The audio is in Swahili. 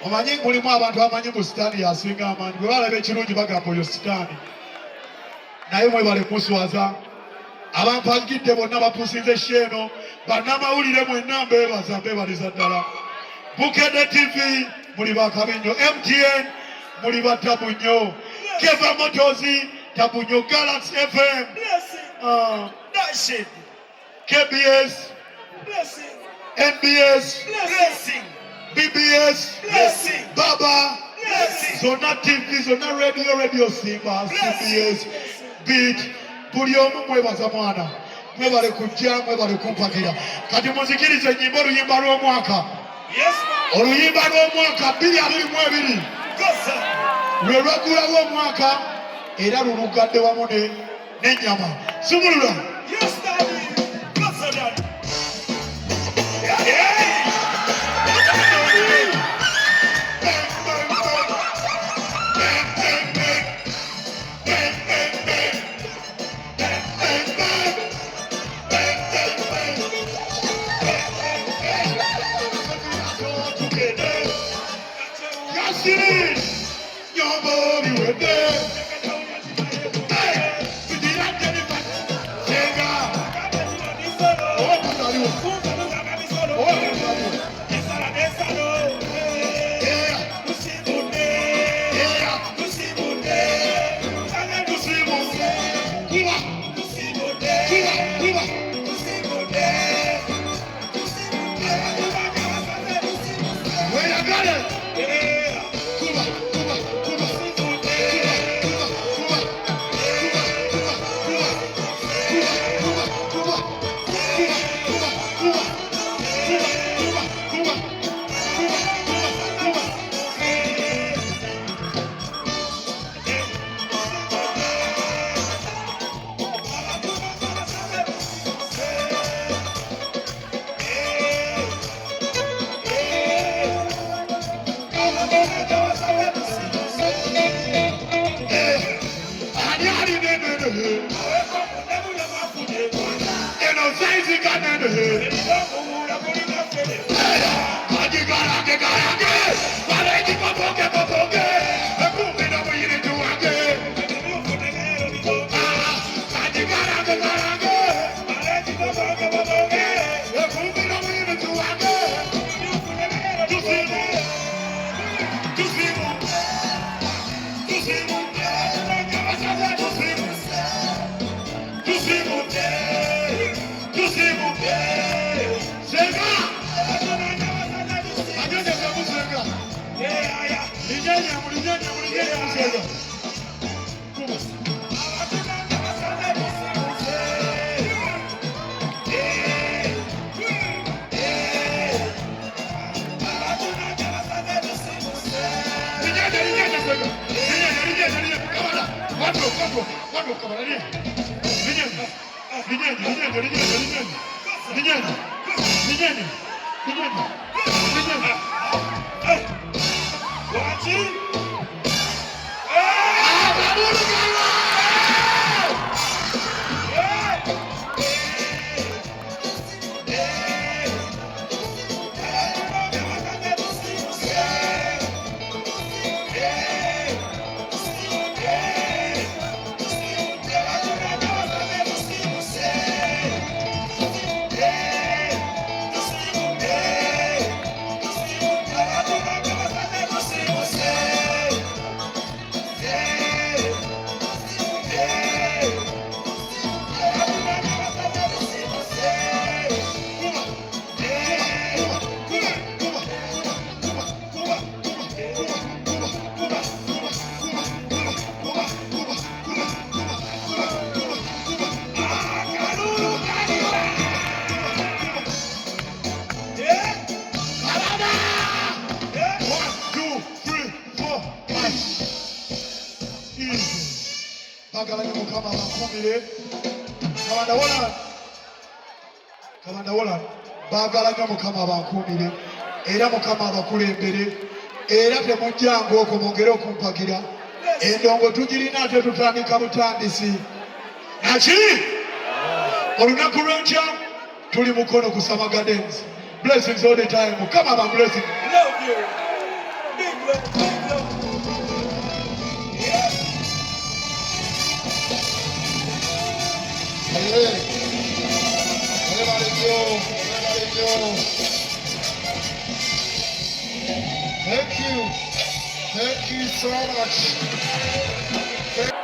Omanyi mulimu abantu amanyi mu sitaani yasinga amaanyi bwe balaba ekirungi bagamba oyo sitaani naye mwebale kuswaza abampangidde bonna bapusinze sheeno bannamawulire mwenna mbeebaza mbeebaliza ddala Bukedde TV muli bakabinyo MTN muli batabu nnyo Keva Motozi tabu nnyo Galaxy FM KBS NBS BBS Baba Zona TV Zona Radio Simba CBS Beat buli omu mwebaza mwana mwebale kujja mwebale kumpagira kati muzikirize nyimbo oluyimba lw'omwaka oluyimba lw'omwaka 2022 lwe lwagulawo omwaka era lulugadde wamu n'ennyama sumulula Bagalanya mukama bakumire Kabanda wola bagalanya mukama bakumire era mukama abakulembere era temujjango okwo mwongere okumpagira endongo tugirina ate tutandika butandisi naki olunaku lwenkya tuli mukono kusaba gardens blessings all the time mukama aba blessing Thank you so much.